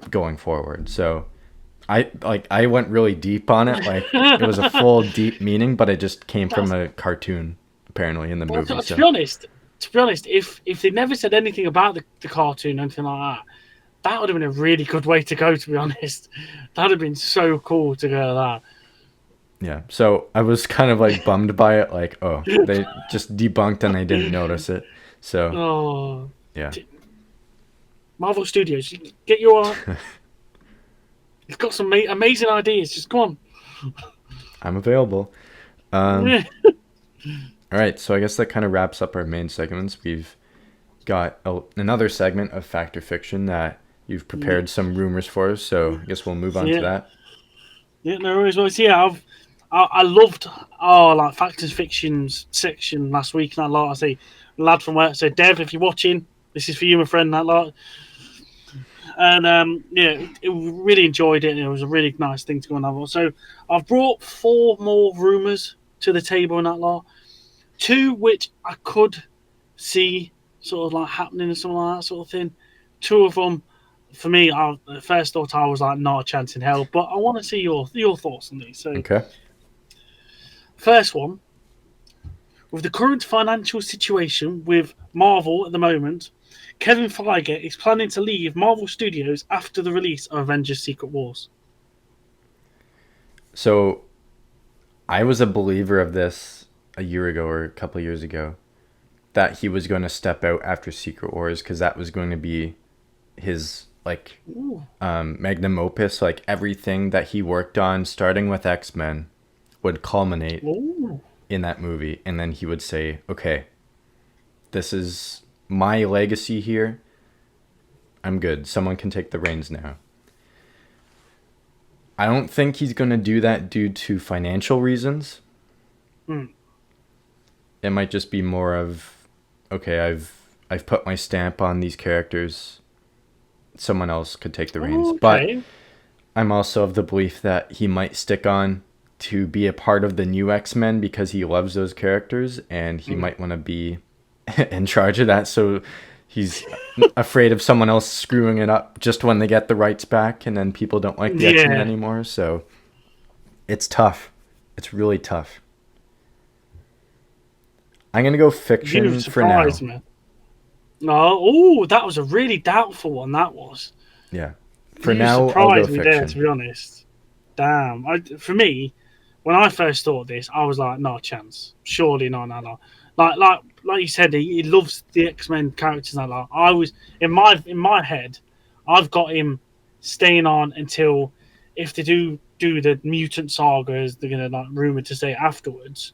going forward. So I went really deep on it. Like, it was a full deep meaning, but it just came from a cartoon apparently in the movie. To be honest, if they never said anything about the cartoon or anything like that, that would have been a really good way to go. To be honest, that would have been so cool to go that. Yeah. So I was kind of like bummed by it. Like, oh, they just debunked and I didn't notice it. So yeah. Marvel Studios, get your. You've got some amazing ideas. Just go on. I'm available. All right. So I guess that kind of wraps up our main segments. We've got another segment of Fact or Fiction that you've prepared some rumors for us. So I guess we'll move on to that. Yeah, no worries. Well, I loved our like Fact and Fictions section last week. And I say, lad from work said, Dev, if you're watching, this is for you, my friend. That lot. And it really enjoyed it, and it was a really nice thing to go and have. So I've brought 4 more rumours to the table in that lot. 2 which I could see sort of like happening and something like that sort of thing. 2 of them, for me, the first thought I was like, not a chance in hell. But I want to see your thoughts on these. So, okay. First one, with the current financial situation with Marvel at the moment, Kevin Feige is planning to leave Marvel Studios after the release of Avengers Secret Wars. So I was a believer of this a year ago or a couple of years ago, that he was going to step out after Secret Wars, because that was going to be his like magnum opus. Like, everything that he worked on starting with X-Men would culminate in that movie, and then he would say, okay, this is my legacy here. I'm good. Someone can take the reins now. I don't think he's going to do that due to financial reasons. It might just be more of, okay, I've put my stamp on these characters. Someone else could take the reins. Okay. But I'm also of the belief that he might stick on to be a part of the new X-Men because he loves those characters, and he might want to be in charge of that, so he's afraid of someone else screwing it up just when they get the rights back, and then people don't like the X-Men anymore. So it's tough. It's really tough. I'm gonna go fiction for now. Me. No, that was a really doubtful one. That was. Yeah. For now, I'll go fiction. There, to be honest. Damn. For me, when I first thought this, I was like, no chance. Surely no. Like you said, he loves the X-Men characters. And I was in my head, I've got him staying on until, if they do the mutant saga, as they're gonna like rumored to say afterwards,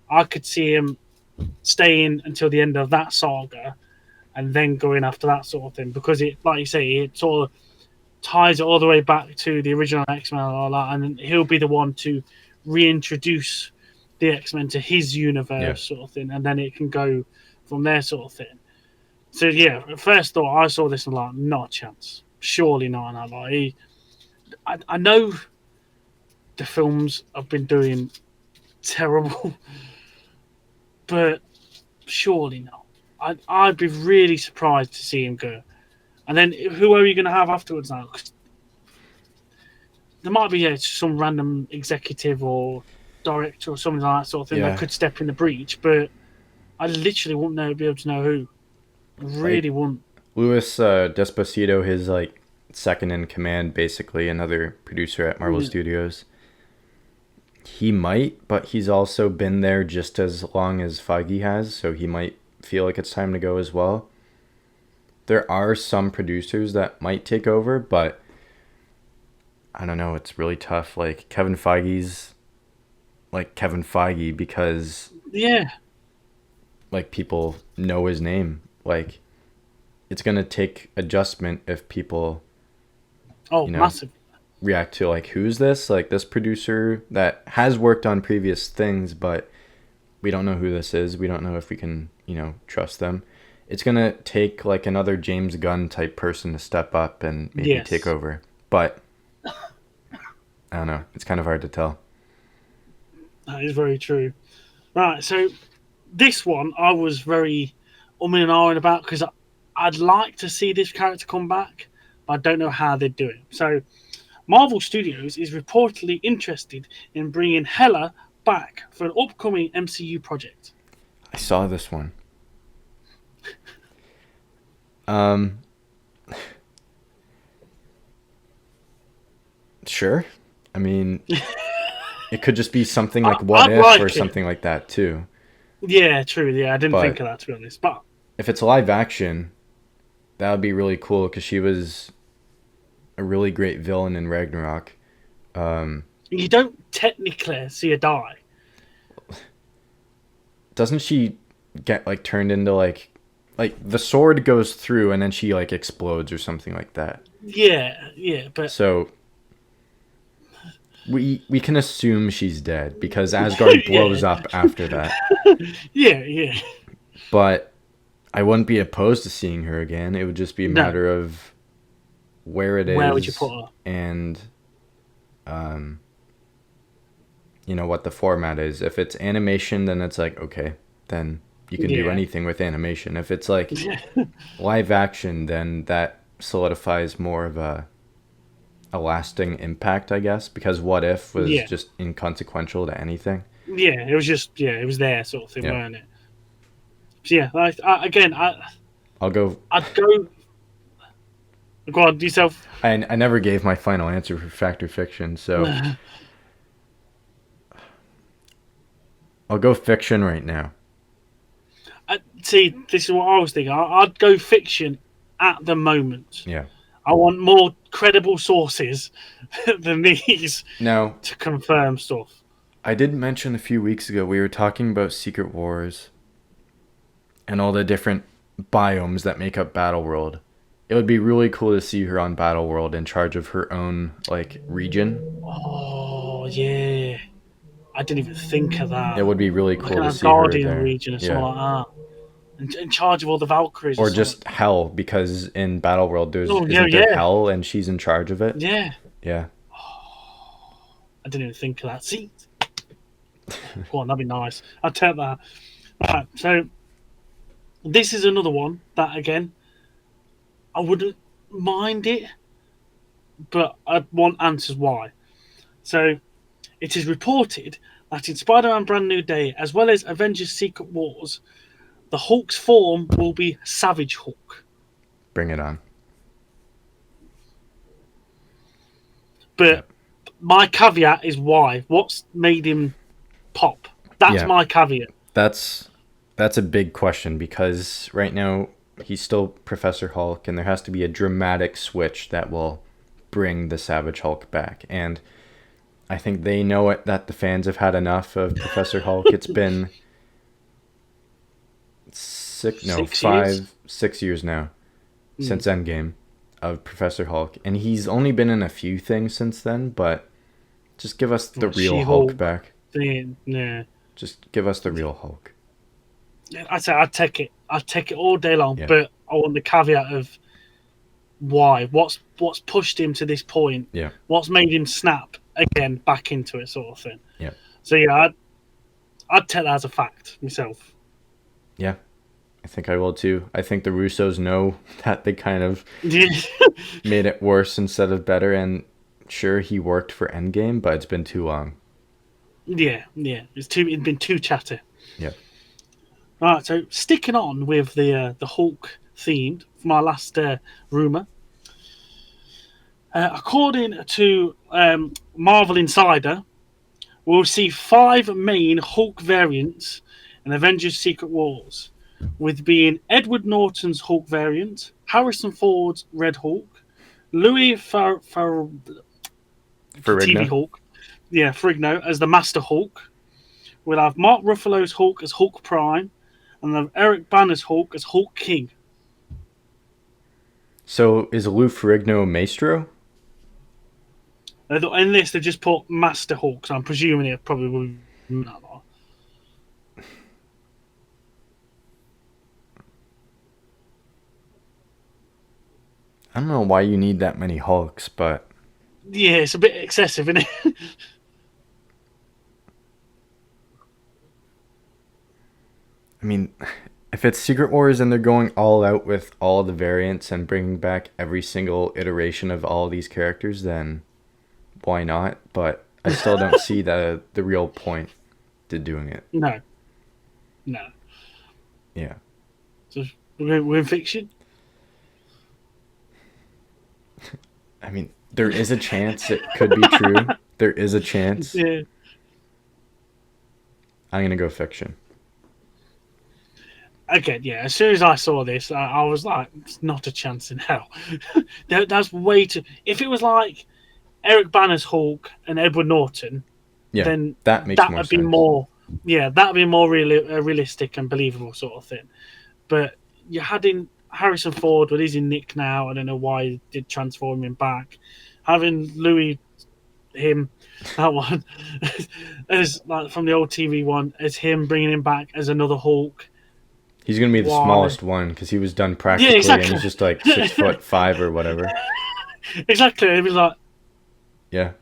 I could see him staying until the end of that saga, and then going after that sort of thing, because it, like you say, it sort of ties it all the way back to the original X-Men and all that, and he'll be the one to reintroduce the X-Men to his universe sort of thing, and then it can go from there sort of thing. So yeah, at first thought, I saw this and like, not a chance. Surely not. And I know the films have been doing terrible, but surely not. I'd be really surprised to see him go. And then who are you going to have afterwards now? 'Cause there might be some random executive or director or something like that sort of thing that could step in the breach, but I literally wouldn't be able to know who. I really wouldn't. Luis Despacito, his like second in command, basically another producer at Marvel Studios. He might, but he's also been there just as long as Feige has, so he might feel like it's time to go as well. There are some producers that might take over, but I don't know, it's really tough. Like Kevin Feige's like Kevin Feige because like people know his name. Like it's gonna take adjustment if people massive react to like, who's this? Like this producer that has worked on previous things, but we don't know who this is. We don't know if we can, trust them. It's gonna take like another James Gunn type person to step up and maybe take over. But I don't know. It's kind of hard to tell. That is very true. Right, so this one I was very and ahhing about because I'd like to see this character come back, but I don't know how they'd do it. So Marvel Studios is reportedly interested in bringing Hela back for an upcoming MCU project. I saw this one. Sure. I mean, it could just be something like What If or something like that too. Yeah, true. Yeah, I didn't think of that, to be honest. But if it's live action, that would be really cool because she was a really great villain in Ragnarok. You don't technically see her die. Doesn't she get like turned into like the sword goes through and then she like explodes or something like that? Yeah, but so we can assume she's dead because Asgard blows up after that. Yeah. But I wouldn't be opposed to seeing her again. It would just be a matter of where it is. Where would you put her? And what the format is. If it's animation, then it's like, okay, then you can do anything with animation. If it's like live action, then that solidifies more of a lasting impact, I guess, because What If was just inconsequential to anything. Yeah, it was just it was there sort of thing, weren't it? So I'll go. I'd go. Go on, yourself. I never gave my final answer for Fact or Fiction, so I'll go fiction right now. See, this is what I was thinking. I'd go fiction at the moment. Yeah. I want more credible sources than these now to confirm stuff. I did mention a few weeks ago we were talking about Secret Wars and all the different biomes that make up Battleworld. It would be really cool to see her on Battleworld in charge of her own like region. Oh yeah, I didn't even think of that. It would be really cool to see Guardian her there. Region or something like that. In charge of all the Valkyries. Or just Hell, because in Battleworld there's there Hell and she's in charge of it. Yeah. Yeah. Oh, I didn't even think of that. See? Go on, that'd be nice. I'd take that. Right, so this is another one that again I wouldn't mind it, but I'd want answers why. So it is reported that in Spider-Man Brand New Day, as well as Avengers Secret Wars, the Hulk's form will be Savage Hulk. Bring it on. But my caveat is why. What's made him pop? That's my caveat. That's a big question because right now he's still Professor Hulk and there has to be a dramatic switch that will bring the Savage Hulk back. And I think they know it, that the fans have had enough of Professor Hulk. It's been 6 years now since Endgame of Professor Hulk, and he's only been in a few things since then, but just give us the real Hulk back. Yeah. Just give us the real Hulk. I'd say I'd take it all day long, but I want the caveat of why. What's pushed him to this point? Yeah. What's made him snap again back into it, sort of thing. Yeah. So I'd take that as a fact myself. Yeah, I think I will too. I think the Russos know that they kind of Yeah, made it worse instead of better, and sure, he worked for Endgame, but it's been too long. yeah. It's been too chatty. Yeah. All right, so sticking on with the Hulk themed from our last rumor. According to Marvel Insider, we'll see 5 main Hulk variants in Avengers Secret Wars, with being Edward Norton's Hulk variant, Harrison Ford's Red Hulk, Louis TV Ferrigno. Hulk, yeah, Frigno as the Master Hulk. We'll have Mark Ruffalo's Hulk as Hulk Prime, and then Eric Banner's Hulk as Hulk King. So is Lou Ferrigno Maestro? In this, they just put Master Hulk, so I'm presuming it probably will be that one. I don't know why you need that many Hulks, but Yeah, it's a bit excessive, isn't it? I mean, if it's Secret Wars and they're going all out with all the variants and bringing back every single iteration of all these characters, then why not? But I still don't see the real point to doing it. No, no. Yeah. So we're in fiction. I mean, there is a chance it could be true. There is a chance. Yeah. I'm gonna go fiction. Again, yeah. As soon as I saw this, I was like, "It's not a chance in hell." That's way too. If it was like Eric Banner's Hulk and Edward Norton, Yeah, then that makes that more would be sense. more. Yeah, that would be more realistic and believable sort of thing. But you had in Harrison Ford, but he's in Nick now. I don't know why he did transform him back. Having Louis, that one, as like from the old TV one, as him bringing him back as another Hulk. He's gonna be the Why? smallest one because he was done practically, Yeah, and exactly. he's just like 6'5" or whatever. Exactly. It was like, Yeah,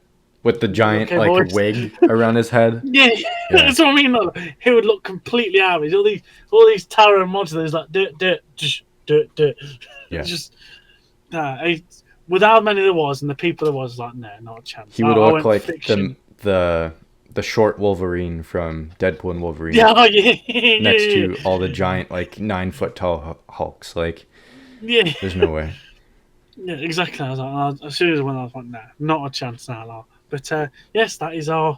with the giant okay, like boys. wig around his head. Yeah, Yeah. that's what I mean. Like, he would look completely average. All these tower monsters like dirt, dirt. Yeah. Just with how many there was and the people there was, like, no, not a chance. He would I look went like fiction. the short Wolverine from Deadpool and Wolverine. Yeah, oh, yeah, Next yeah, to all the giant like 9 foot tall Hulks. Like, yeah, there's no way. yeah, exactly. I was like, as soon as I went, I was like, no, not a chance now. Like. But yes, that is our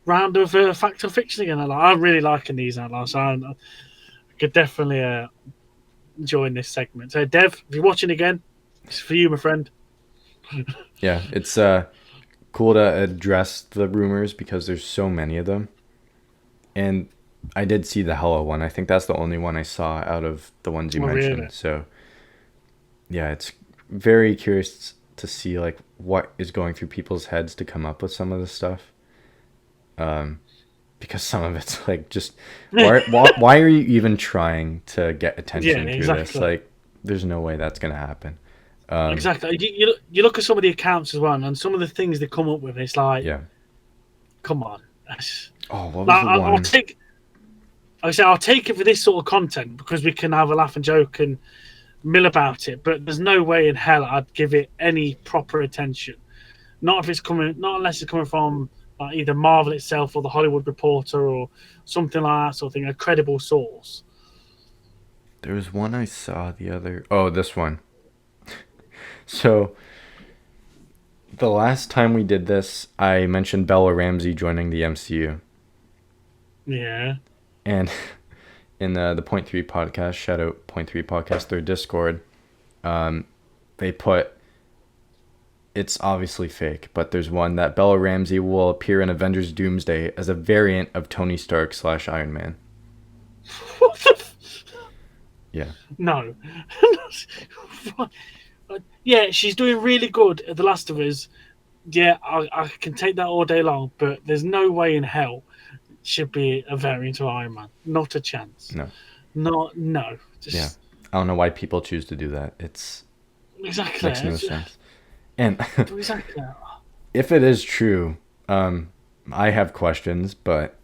round of fact or fiction again. I'm really liking these now, so I could definitely join this segment. So, Dev, if you're watching again, it's for you, my friend. Yeah, it's cool to address the rumors because there's so many of them. And I did see the Hella one. I think that's the only one I saw out of the ones you mentioned. Really? So yeah, it's very curious to see like what is going through people's heads to come up with some of this stuff. Because some of it's like just why are you even trying to get attention Yeah, through exactly. this? Like, there's no way that's gonna happen. Exactly. You look at some of the accounts as well, and some of the things they come up with. It's like, Yeah. come on. Oh, what was Like, the I'll one? take. I'll take it for this sort of content because we can have a laugh and joke and mill about it. But there's no way in hell I'd give it any proper attention. Not unless it's coming from like either Marvel itself or the Hollywood Reporter or something like that sort of thing, a credible source. There was one I saw the other. Oh, this one. So the last time we did this, I mentioned Bella Ramsey joining the MCU, Yeah. and in the Point Three podcast, shout out Point Three podcast, their Discord, they put it's obviously fake, but there's one that Bella Ramsey will appear in Avengers Doomsday as a variant of Tony Stark / Iron Man. What the? Yeah. No. Yeah, she's doing really good at The Last of Us. Yeah, I can take that all day long, but there's no way in hell she'd be a variant of Iron Man. Not a chance. No. No. Just, Yeah. I don't know why people choose to do that. It's exactly. makes no sense. And Exactly. if it is true, I have questions, but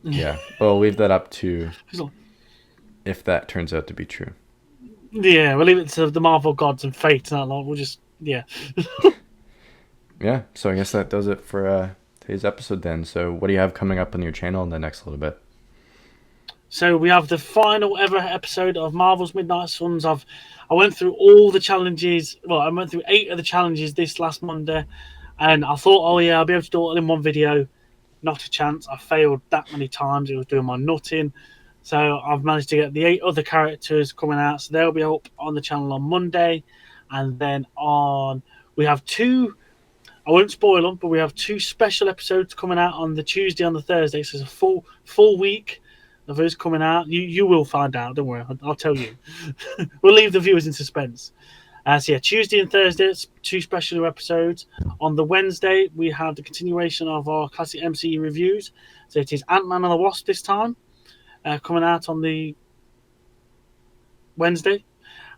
Yeah, we'll leave that up to So, if that turns out to be true. yeah, we'll leave it to the Marvel gods and fate and that lot. We'll just, yeah. Yeah, so I guess that does it for today's episode then. So what do you have coming up on your channel in the next little bit? So we have the final ever episode of Marvel's Midnight Suns. I went through all the challenges. Well, I went through 8 of the challenges this last Monday, and I thought, oh yeah, I'll be able to do it all in one video. Not a chance. I failed that many times. It was doing my nutting. So I've managed to get the 8 other characters coming out. So they'll be up on the channel on Monday, and then we have 2. I won't spoil them, but we have 2 special episodes coming out on the Tuesday and the Thursday. So it's a full week of those coming out. You will find out. Don't worry, I'll tell you. We'll leave the viewers in suspense. So yeah, Tuesday and Thursday, it's 2 special episodes. On the Wednesday, we have the continuation of our classic MCU reviews. So it is Ant-Man and the Wasp this time, coming out on the Wednesday.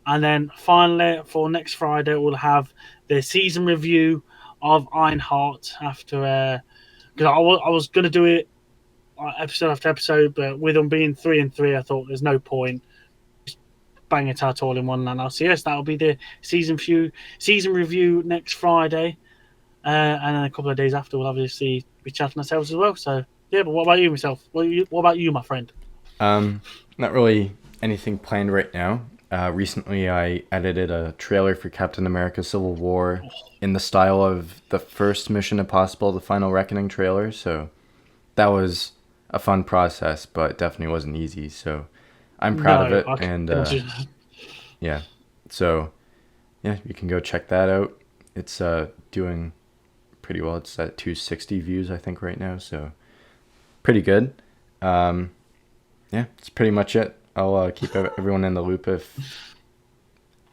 And then finally, for next Friday, we'll have the season review of Ironheart after... Because I was going to do it episode after episode, but with them being 3 and 3, I thought there's no point. Just bang it out all in one. And so yes, that'll be the season review next Friday, and then a couple of days after we'll obviously be chatting ourselves as well. So yeah, but what about you, myself? What about you, my friend? Not really anything planned right now. Recently, I edited a trailer for Captain America: Civil War in the style of the first Mission Impossible: The Final Reckoning trailer. So that was a fun process, but definitely wasn't easy. So I'm proud of it, and yeah. So yeah, you can go check that out. It's doing pretty well. It's at 260 views, I think, right now. So pretty good. Yeah, that's pretty much it. I'll keep everyone in the loop if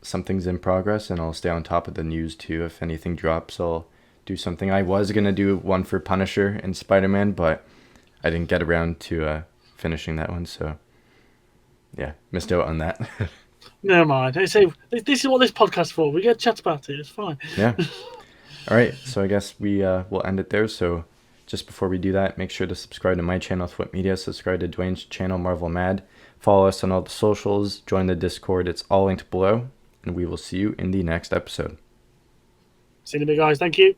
something's in progress, and I'll stay on top of the news too. If anything drops, I'll do something. I was gonna do one for Punisher and Spider-Man, but I didn't get around to finishing that one, so yeah, missed out on that. Never mind. I say this is what this podcast's for. We get chat about it. It's fine. Yeah. All right. So I guess we will end it there. So just before we do that, make sure to subscribe to my channel, Thwip Media. Subscribe to Dwayne's channel, Marvel Mad. Follow us on all the socials. Join the Discord. It's all linked below. And we will see you in the next episode. See you in a bit, guys. Thank you.